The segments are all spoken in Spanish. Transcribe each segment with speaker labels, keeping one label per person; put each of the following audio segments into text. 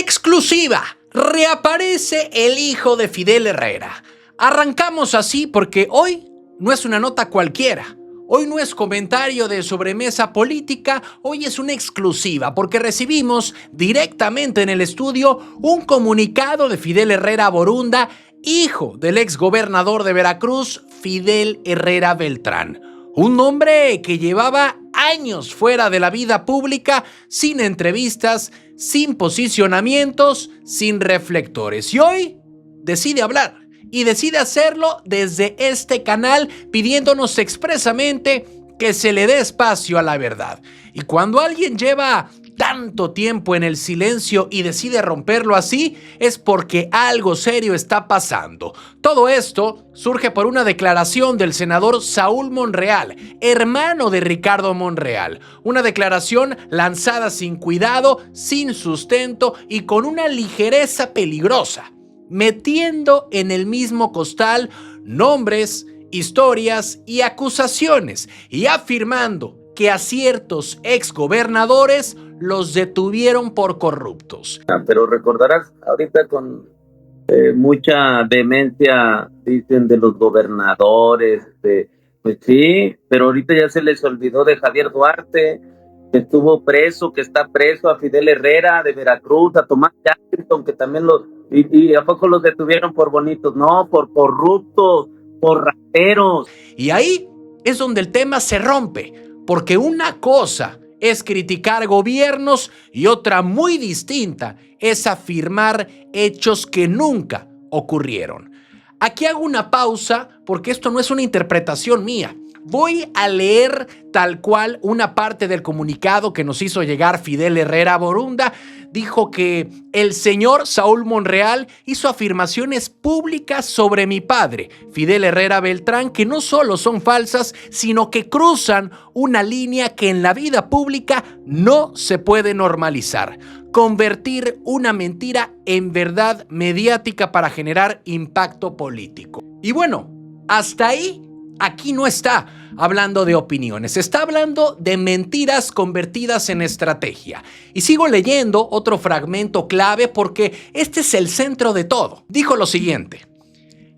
Speaker 1: Exclusiva. Reaparece el hijo de Fidel Herrera. Arrancamos así porque hoy no es una nota cualquiera. Hoy no es comentario de sobremesa política, hoy es una exclusiva porque recibimos directamente en el estudio un comunicado de Fidel Herrera Borunda, hijo del exgobernador de Veracruz, Fidel Herrera Beltrán. Un hombre que llevaba años fuera de la vida pública, sin entrevistas, sin posicionamientos, sin reflectores. Y hoy decide hablar. Y decide hacerlo desde este canal pidiéndonos expresamente que se le dé espacio a la verdad. Y cuando alguien lleva tanto tiempo en el silencio y decide romperlo así, es porque algo serio está pasando. Todo esto surge por una declaración del senador Saúl Monreal, hermano de Ricardo Monreal. Una declaración lanzada sin cuidado, sin sustento y con una ligereza peligrosa, metiendo en el mismo costal nombres, historias y acusaciones, y afirmando que a ciertos exgobernadores los detuvieron por corruptos.
Speaker 2: Pero recordarás, ahorita con mucha demencia dicen de los gobernadores, pues sí, pero ahorita ya se les olvidó de Javier Duarte, que estuvo preso, que está preso, a Fidel Herrera de Veracruz, a Tomás Jackson, que también y a poco los detuvieron por bonitos, no, por corruptos, por rateros.
Speaker 1: Y ahí es donde el tema se rompe, porque una cosa es criticar gobiernos y otra muy distinta es afirmar hechos que nunca ocurrieron. Aquí hago una pausa porque esto no es una interpretación mía. Voy a leer tal cual una parte del comunicado que nos hizo llegar Fidel Herrera Borunda. Dijo que el señor Saúl Monreal hizo afirmaciones públicas sobre mi padre, Fidel Herrera Beltrán, que no solo son falsas, sino que cruzan una línea que en la vida pública no se puede normalizar. Convertir una mentira en verdad mediática para generar impacto político. Y bueno, hasta ahí. Aquí no está hablando de opiniones, está hablando de mentiras convertidas en estrategia. Y sigo leyendo otro fragmento clave porque este es el centro de todo. Dijo lo siguiente: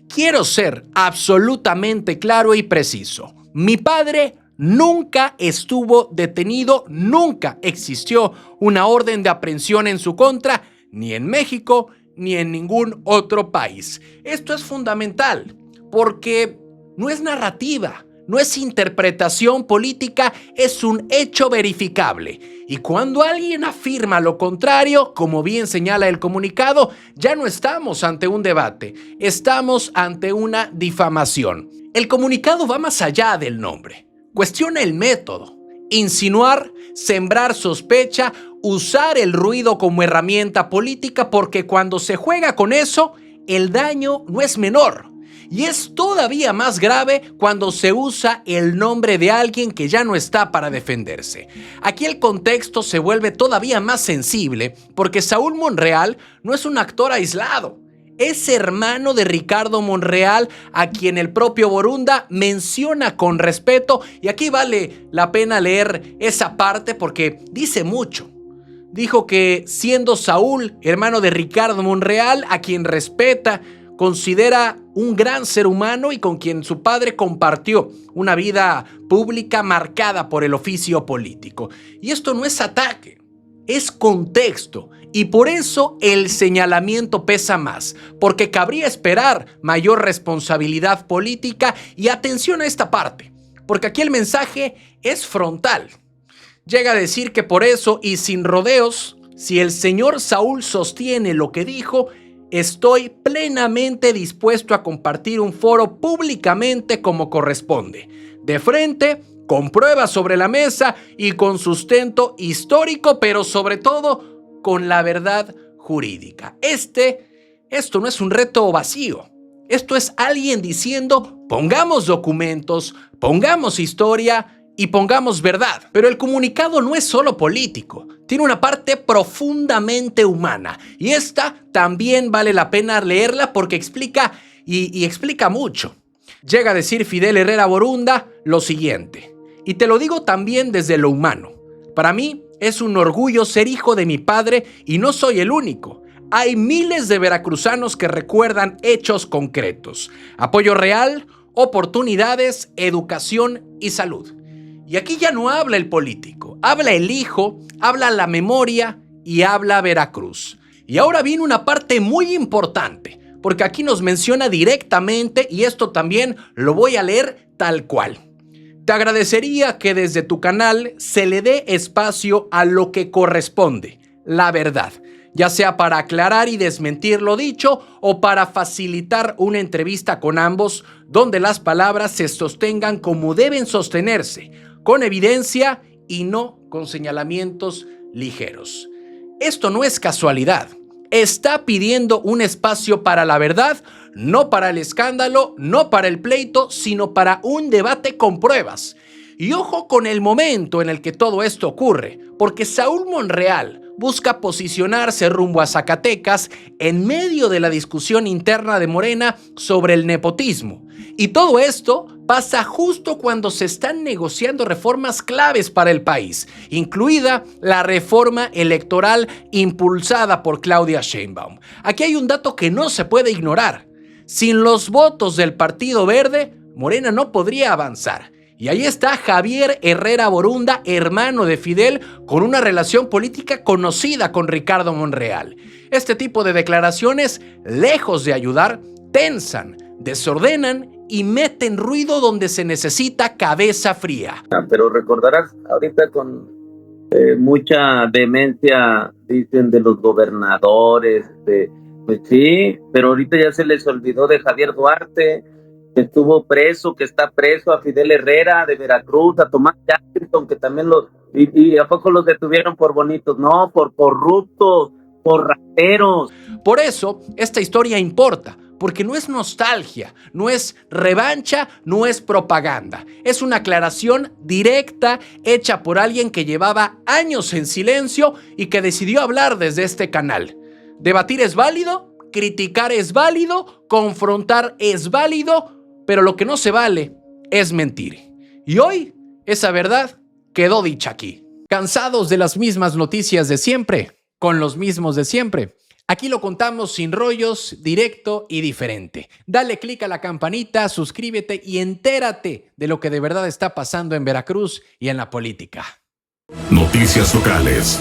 Speaker 1: quiero ser absolutamente claro y preciso. Mi padre nunca estuvo detenido, nunca existió una orden de aprehensión en su contra, ni en México, ni en ningún otro país. Esto es fundamental porque no es narrativa, no es interpretación política, es un hecho verificable. Y cuando alguien afirma lo contrario, como bien señala el comunicado, ya no estamos ante un debate, estamos ante una difamación. El comunicado va más allá del nombre, cuestiona el método, insinuar, sembrar sospecha, usar el ruido como herramienta política, porque cuando se juega con eso, el daño no es menor. Y es todavía más grave cuando se usa el nombre de alguien que ya no está para defenderse. Aquí el contexto se vuelve todavía más sensible porque Saúl Monreal no es un actor aislado. Es hermano de Ricardo Monreal, a quien el propio Borunda menciona con respeto. Y aquí vale la pena leer esa parte porque dice mucho. Dijo que siendo Saúl hermano de Ricardo Monreal, a quien respeta, considera un gran ser humano y con quien su padre compartió una vida pública marcada por el oficio político. Y esto no es ataque, es contexto. Y por eso el señalamiento pesa más, porque cabría esperar mayor responsabilidad política. Y atención a esta parte, porque aquí el mensaje es frontal. Llega a decir que por eso y sin rodeos, si el señor Saúl sostiene lo que dijo, estoy plenamente dispuesto a compartir un foro públicamente como corresponde, de frente, con pruebas sobre la mesa y con sustento histórico, pero sobre todo con la verdad jurídica. Esto no es un reto vacío. Esto es alguien diciendo: pongamos documentos, pongamos historia y pongamos verdad. Pero el comunicado no es solo político, tiene una parte profundamente humana. Y esta también vale la pena leerla porque explica y explica mucho. Llega a decir Fidel Herrera Borunda lo siguiente, y te lo digo también desde lo humano. Para mí, Es un orgullo ser hijo de mi padre y no soy el único. Hay miles de veracruzanos que recuerdan hechos concretos. Apoyo real, oportunidades, educación y salud. Y aquí ya no habla el político, habla el hijo, habla la memoria y habla Veracruz. Y ahora viene una parte muy importante, porque aquí nos menciona directamente, y esto también lo voy a leer tal cual. Te agradecería que desde tu canal se le dé espacio a lo que corresponde, la verdad, ya sea para aclarar y desmentir lo dicho o para facilitar una entrevista con ambos donde las palabras se sostengan como deben sostenerse, con evidencia y no con señalamientos ligeros. Esto no es casualidad. Está pidiendo un espacio para la verdad, no para el escándalo, no para el pleito, sino para un debate con pruebas. Y ojo con el momento en el que todo esto ocurre, porque Saúl Monreal busca posicionarse rumbo a Zacatecas en medio de la discusión interna de Morena sobre el nepotismo. Y todo esto pasa justo cuando se están negociando reformas claves para el país, incluida la reforma electoral impulsada por Claudia Sheinbaum. Aquí hay un dato que no se puede ignorar. Sin los votos del Partido Verde, Morena no podría avanzar. Y ahí está Javier Herrera Borunda, hermano de Fidel, con una relación política conocida con Ricardo Monreal. Este tipo de declaraciones, lejos de ayudar, tensan, desordenan y meten ruido donde se necesita cabeza fría.
Speaker 2: Pero recordarás, ahorita con mucha demencia, dicen de los gobernadores, pues sí, pero ahorita ya se les olvidó de Javier Duarte, que estuvo preso, que está preso, a Fidel Herrera de Veracruz, a Tomás Jackson, que también y a poco los detuvieron por bonitos, no, por corruptos, por rateros.
Speaker 1: Por eso, esta historia importa, porque no es nostalgia, no es revancha, no es propaganda. Es una aclaración directa hecha por alguien que llevaba años en silencio y que decidió hablar desde este canal. Debatir es válido, criticar es válido, confrontar es válido, pero lo que no se vale es mentir. Y hoy, esa verdad quedó dicha aquí. ¿Cansados de las mismas noticias de siempre? Con los mismos de siempre. Aquí lo contamos sin rollos, directo y diferente. Dale click a la campanita, suscríbete y entérate de lo que de verdad está pasando en Veracruz y en la política.
Speaker 3: Noticias locales.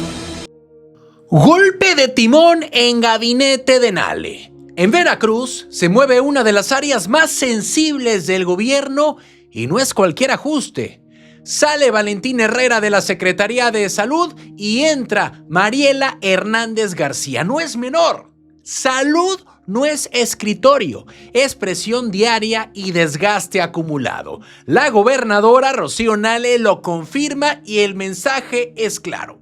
Speaker 1: Golpe de timón en gabinete de Nale. En Veracruz se mueve una de las áreas más sensibles del gobierno y no es cualquier ajuste. Sale Valentín Herrera de la Secretaría de Salud y entra Mariela Hernández García. No es menor. Salud no es escritorio, es presión diaria y desgaste acumulado. La gobernadora Rocío Nale lo confirma y el mensaje es claro.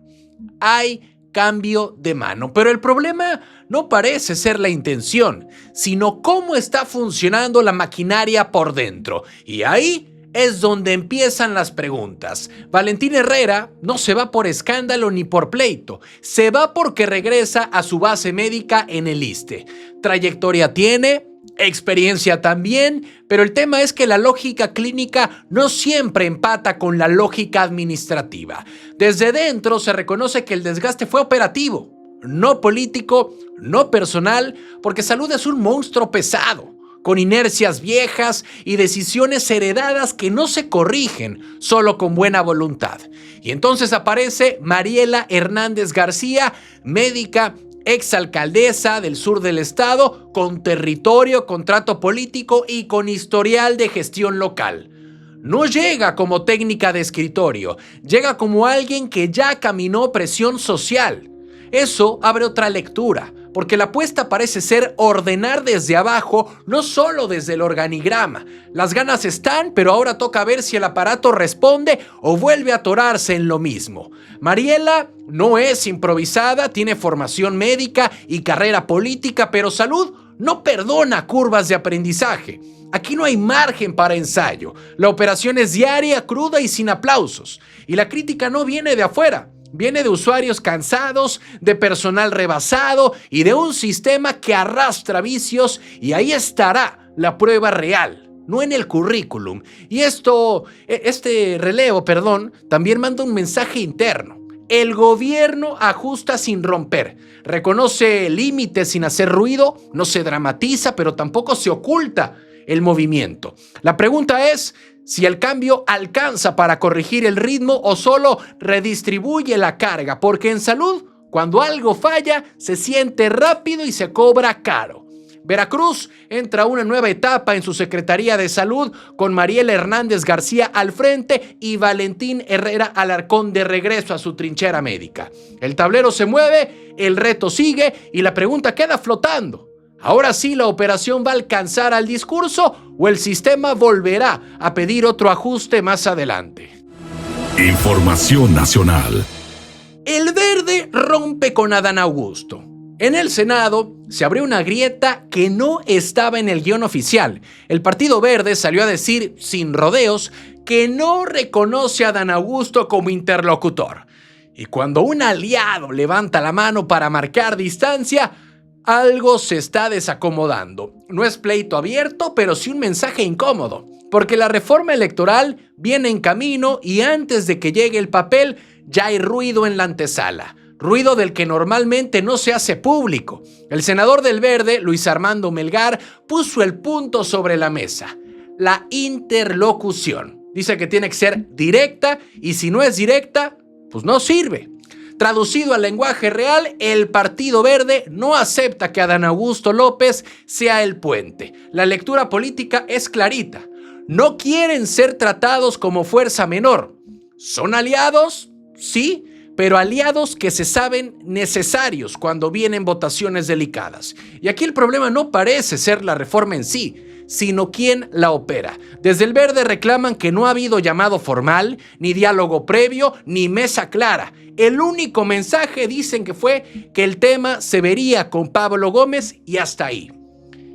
Speaker 1: Hay cambio de mano, pero el problema no parece ser la intención, sino cómo está funcionando la maquinaria por dentro. Y ahí es donde empiezan las preguntas. Valentín Herrera no se va por escándalo ni por pleito, se va porque regresa a su base médica en el ISSSTE. Trayectoria tiene, experiencia también, pero el tema es que la lógica clínica no siempre empata con la lógica administrativa. Desde dentro se reconoce que el desgaste fue operativo, no político, no personal, porque Salud es un monstruo pesado, con inercias viejas y decisiones heredadas que no se corrigen solo con buena voluntad. Y entonces aparece Mariela Hernández García, médica, exalcaldesa del sur del estado, con territorio, contrato político y con historial de gestión local. No llega como técnica de escritorio, llega como alguien que ya caminó presión social. Eso abre otra lectura, porque la apuesta parece ser ordenar desde abajo, no solo desde el organigrama. Las ganas están, pero ahora toca ver si el aparato responde o vuelve a atorarse en lo mismo. Mariela no es improvisada, tiene formación médica y carrera política, pero Salud no perdona curvas de aprendizaje. Aquí no hay margen para ensayo. La operación es diaria, cruda y sin aplausos. Y la crítica no viene de afuera. Viene de usuarios cansados, de personal rebasado y de un sistema que arrastra vicios, y ahí estará la prueba real, no en el currículum. Y este relevo, también manda un mensaje interno. El gobierno ajusta sin romper, reconoce límites sin hacer ruido, no se dramatiza, pero tampoco se oculta el movimiento. La pregunta es si el cambio alcanza para corregir el ritmo o solo redistribuye la carga, porque en salud, cuando algo falla, se siente rápido y se cobra caro. Veracruz entra a una nueva etapa en su Secretaría de Salud con Mariela Hernández García al frente y Valentín Herrera Alarcón de regreso a su trinchera médica. El tablero se mueve, el reto sigue y la pregunta queda flotando. ¿Ahora sí la operación va a alcanzar al discurso o el sistema volverá a pedir otro ajuste más adelante?
Speaker 3: Información nacional.
Speaker 1: El Verde rompe con Adán Augusto. En el Senado se abrió una grieta que no estaba en el guión oficial. El Partido Verde salió a decir, sin rodeos, que no reconoce a Adán Augusto como interlocutor. Y cuando un aliado levanta la mano para marcar distancia, algo se está desacomodando. No es pleito abierto, pero sí un mensaje incómodo, porque la reforma electoral viene en camino y antes de que llegue el papel ya hay ruido en la antesala. Ruido del que normalmente no se hace público. El senador del Verde, Luis Armando Melgar, puso el punto sobre la mesa. La interlocución. Dice que tiene que ser directa y si no es directa, pues no sirve. Traducido al lenguaje real, el Partido Verde no acepta que Adán Augusto López sea el puente. La lectura política es clarita. No quieren ser tratados como fuerza menor. ¿Son aliados? Sí, pero aliados que se saben necesarios cuando vienen votaciones delicadas. Y aquí el problema no parece ser la reforma en sí, sino quién la opera. Desde el Verde reclaman que no ha habido llamado formal, ni diálogo previo, ni mesa clara. El único mensaje dicen que fue que el tema se vería con Pablo Gómez y hasta ahí.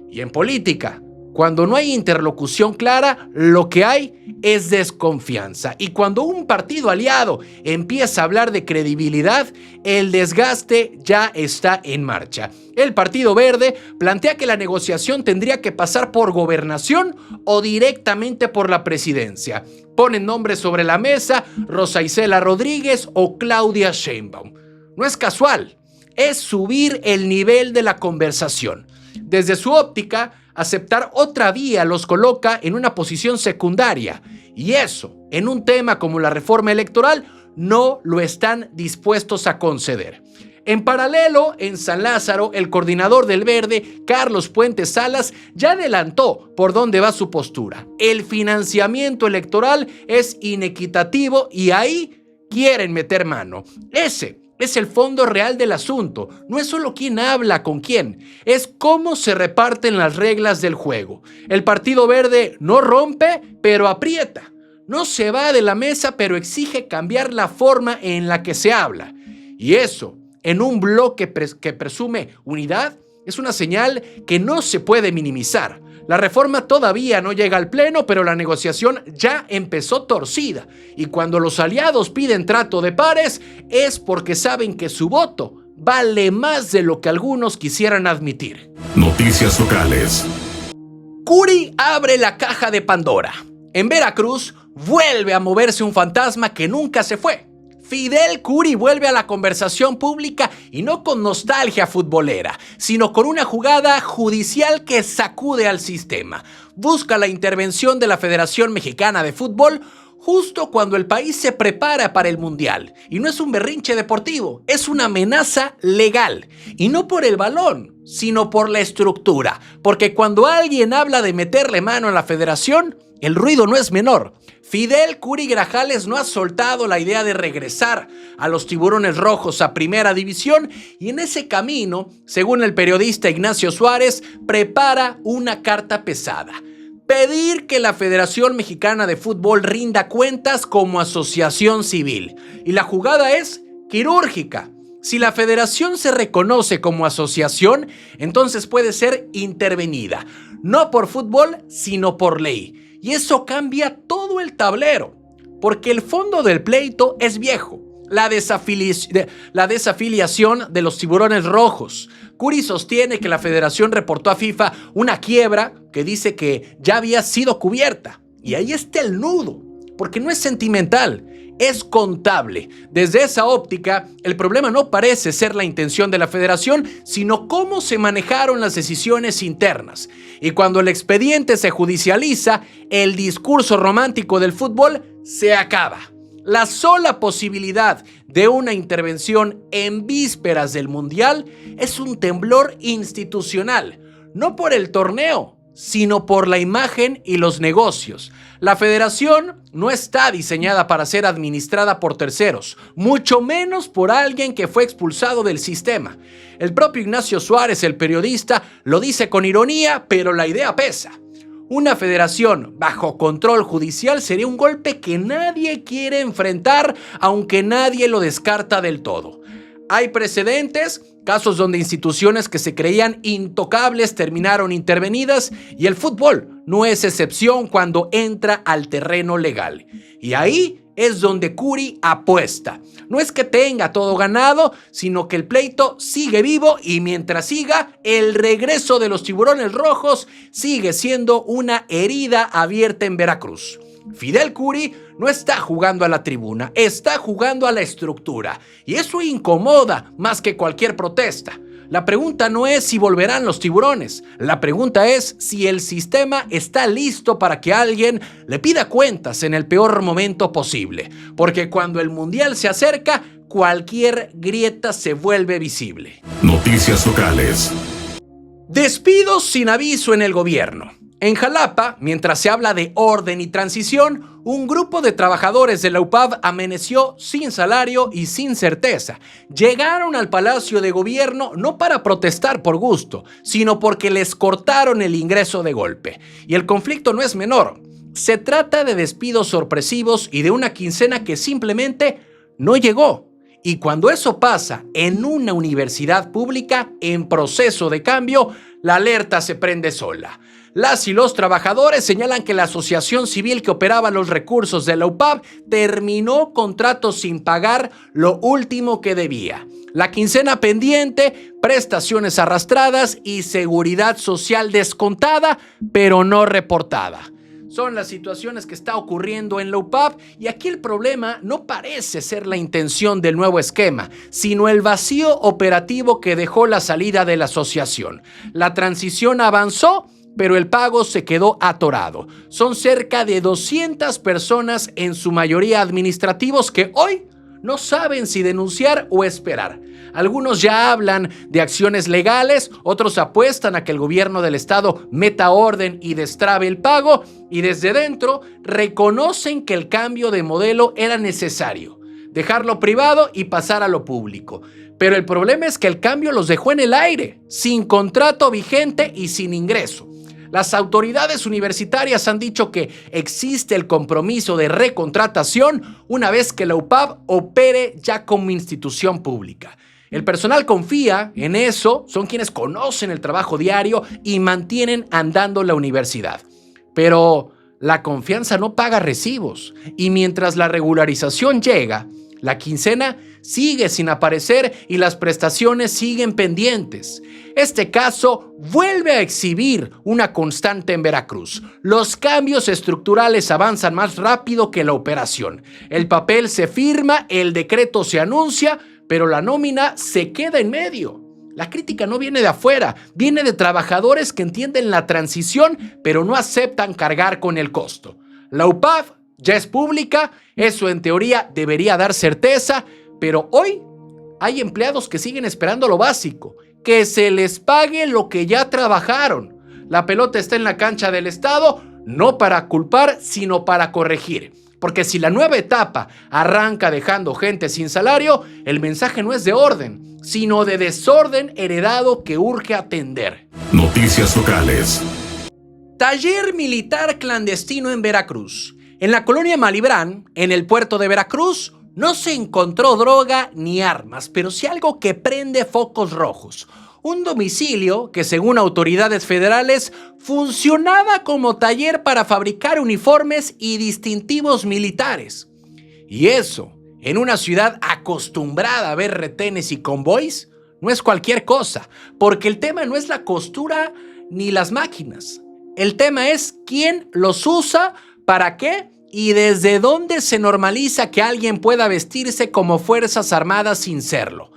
Speaker 1: Y en política, cuando no hay interlocución clara, lo que hay es desconfianza. Y cuando un partido aliado empieza a hablar de credibilidad, el desgaste ya está en marcha. El Partido Verde plantea que la negociación tendría que pasar por gobernación o directamente por la presidencia. Ponen nombres sobre la mesa, Rosa Isela Rodríguez o Claudia Sheinbaum. No es casual, es subir el nivel de la conversación. Desde su óptica, aceptar otra vía los coloca en una posición secundaria y eso, en un tema como la reforma electoral, no lo están dispuestos a conceder. En paralelo, en San Lázaro, el coordinador del Verde, Carlos Puentes Salas, ya adelantó por dónde va su postura. El financiamiento electoral es inequitativo y ahí quieren meter mano. Ese es el fondo real del asunto. No es solo quién habla con quién, es cómo se reparten las reglas del juego. El Partido Verde no rompe, pero aprieta. No se va de la mesa, pero exige cambiar la forma en la que se habla. Y eso, en un bloque que presume unidad, es una señal que no se puede minimizar. La reforma todavía no llega al pleno, pero la negociación ya empezó torcida. Y cuando los aliados piden trato de pares, es porque saben que su voto vale más de lo que algunos quisieran admitir.
Speaker 3: Noticias locales.
Speaker 1: Curi abre la caja de Pandora. En Veracruz vuelve a moverse un fantasma que nunca se fue. Fidel Curi vuelve a la conversación pública y no con nostalgia futbolera, sino con una jugada judicial que sacude al sistema. Busca la intervención de la Federación Mexicana de Fútbol justo cuando el país se prepara para el Mundial. Y no es un berrinche deportivo, es una amenaza legal. Y no por el balón, sino por la estructura. Porque cuando alguien habla de meterle mano a la federación, el ruido no es menor. Fidel Curi Grajales no ha soltado la idea de regresar a los Tiburones Rojos a Primera División y en ese camino, según el periodista Ignacio Suárez, prepara una carta pesada. Pedir que la Federación Mexicana de Fútbol rinda cuentas como asociación civil. Y la jugada es quirúrgica. Si la federación se reconoce como asociación, entonces puede ser intervenida. No por fútbol, sino por ley. Y eso cambia todo el tablero, porque el fondo del pleito es viejo, la desafiliación de los Tiburones Rojos. Curi sostiene que la federación reportó a FIFA una quiebra que dice que ya había sido cubierta. Y ahí está el nudo, porque no es sentimental, es contable. Desde esa óptica, el problema no parece ser la intención de la federación, sino cómo se manejaron las decisiones internas. Y cuando el expediente se judicializa, el discurso romántico del fútbol se acaba. La sola posibilidad de una intervención en vísperas del Mundial es un temblor institucional, no por el torneo, sino por la imagen y los negocios. La federación no está diseñada para ser administrada por terceros, mucho menos por alguien que fue expulsado del sistema. El propio Ignacio Suárez, el periodista, lo dice con ironía, pero la idea pesa. Una federación bajo control judicial sería un golpe que nadie quiere enfrentar, aunque nadie lo descarta del todo. Hay precedentes, casos donde instituciones que se creían intocables terminaron intervenidas, y el fútbol no es excepción cuando entra al terreno legal. Y ahí es donde Curi apuesta. No es que tenga todo ganado, sino que el pleito sigue vivo, y mientras siga, el regreso de los tiburones rojos sigue siendo una herida abierta en Veracruz. Fidel Curi no está jugando a la tribuna, está jugando a la estructura, y eso incomoda más que cualquier protesta. La pregunta no es si volverán los tiburones, la pregunta es si el sistema está listo para que alguien le pida cuentas en el peor momento posible, porque cuando el Mundial se acerca, cualquier grieta se vuelve visible.
Speaker 3: Noticias locales.
Speaker 1: Despidos sin aviso en el gobierno. En Jalapa, mientras se habla de orden y transición, un grupo de trabajadores de la UPAV amaneció sin salario y sin certeza. Llegaron al Palacio de Gobierno no para protestar por gusto, sino porque les cortaron el ingreso de golpe. Y el conflicto no es menor. Se trata de despidos sorpresivos y de una quincena que simplemente no llegó. Y cuando eso pasa en una universidad pública en proceso de cambio, la alerta se prende sola. Las y los trabajadores señalan que la asociación civil que operaba los recursos de la UPAV terminó contratos sin pagar lo último que debía. La quincena pendiente, prestaciones arrastradas y seguridad social descontada, pero no reportada. Son las situaciones que está ocurriendo en la UPAV, y aquí el problema no parece ser la intención del nuevo esquema, sino el vacío operativo que dejó la salida de la asociación. La transición avanzó, pero el pago se quedó atorado. Son cerca de 200 personas, en su mayoría administrativos, que hoy no saben si denunciar o esperar. Algunos ya hablan de acciones legales, otros apuestan a que el gobierno del estado meta orden y destrabe el pago, y desde dentro reconocen que el cambio de modelo era necesario, dejarlo privado y pasar a lo público. Pero el problema es que el cambio los dejó en el aire, sin contrato vigente y sin ingreso. Las autoridades universitarias han dicho que existe el compromiso de recontratación una vez que la UPAV opere ya como institución pública. El personal confía en eso, son quienes conocen el trabajo diario y mantienen andando la universidad. Pero la confianza no paga recibos, y mientras la regularización llega, la quincena sigue sin aparecer y las prestaciones siguen pendientes. Este caso vuelve a exhibir una constante en Veracruz. Los cambios estructurales avanzan más rápido que la operación. El papel se firma, el decreto se anuncia, pero la nómina se queda en medio. La crítica no viene de afuera, viene de trabajadores que entienden la transición, pero no aceptan cargar con el costo. La UPAV ya es pública, eso en teoría debería dar certeza, pero hoy hay empleados que siguen esperando lo básico, que se les pague lo que ya trabajaron. La pelota está en la cancha del Estado, no para culpar, sino para corregir. Porque si la nueva etapa arranca dejando gente sin salario, el mensaje no es de orden, sino de desorden heredado que urge atender.
Speaker 3: Noticias locales.
Speaker 1: Taller militar clandestino en Veracruz. En la colonia Malibrán, en el puerto de Veracruz, no se encontró droga ni armas, pero sí algo que prende focos rojos. Un domicilio que, según autoridades federales, funcionaba como taller para fabricar uniformes y distintivos militares. Y eso, en una ciudad acostumbrada a ver retenes y convoys, no es cualquier cosa, porque el tema no es la costura ni las máquinas. El tema es quién los usa, para qué ¿Y desde dónde se normaliza que alguien pueda vestirse como Fuerzas Armadas sin serlo?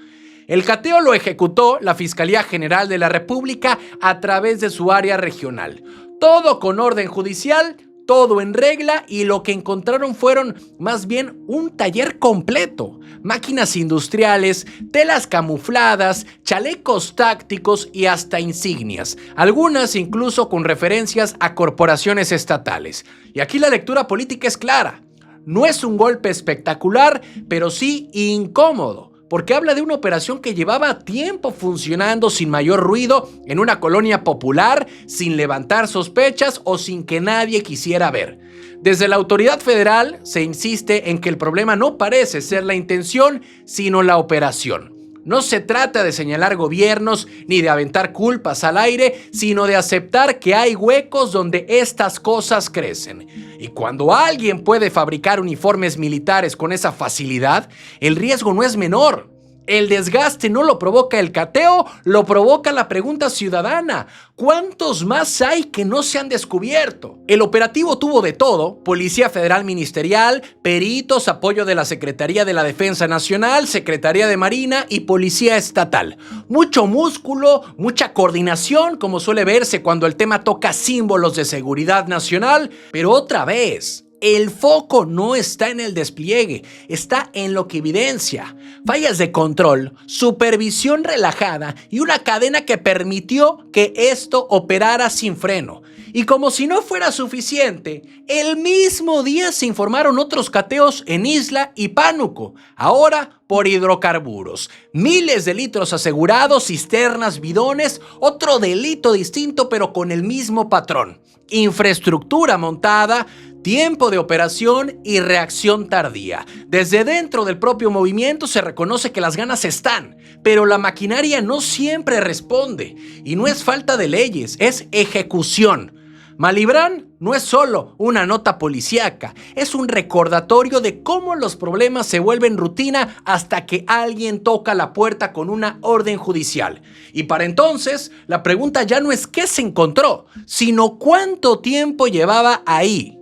Speaker 1: El cateo lo ejecutó la Fiscalía General de la República a través de su área regional. Todo con orden judicial, todo en regla, y lo que encontraron fueron más bien un taller completo. Máquinas industriales, telas camufladas, chalecos tácticos y hasta insignias. Algunas incluso con referencias a corporaciones estatales. Y aquí la lectura política es clara. No es un golpe espectacular, pero sí incómodo, porque habla de una operación que llevaba tiempo funcionando sin mayor ruido en una colonia popular, sin levantar sospechas o sin que nadie quisiera ver. Desde la autoridad federal se insiste en que el problema no parece ser la intención, sino la operación. No se trata de señalar gobiernos ni de aventar culpas al aire, sino de aceptar que hay huecos donde estas cosas crecen. Y cuando alguien puede fabricar uniformes militares con esa facilidad, el riesgo no es menor. El desgaste no lo provoca el cateo, lo provoca la pregunta ciudadana. ¿Cuántos más hay que no se han descubierto? El operativo tuvo de todo: Policía Federal Ministerial, peritos, apoyo de la Secretaría de la Defensa Nacional, Secretaría de Marina y Policía Estatal. Mucho músculo, mucha coordinación, como suele verse cuando el tema toca símbolos de seguridad nacional, pero otra vez, el foco no está en el despliegue, está en lo que evidencia: fallas de control, supervisión relajada y una cadena que permitió que esto operara sin freno. Y como si no fuera suficiente, el mismo día se informaron otros cateos en Isla y Pánuco, ahora por hidrocarburos. Miles de litros asegurados, cisternas, bidones, otro delito distinto pero con el mismo patrón: infraestructura montada, tiempo de operación y reacción tardía. Desde dentro del propio movimiento se reconoce que las ganas están, pero la maquinaria no siempre responde. Y no es falta de leyes, es ejecución. Malibran no es solo una nota policíaca, es un recordatorio de cómo los problemas se vuelven rutina hasta que alguien toca la puerta con una orden judicial. Y para entonces, la pregunta ya no es qué se encontró, sino cuánto tiempo llevaba ahí.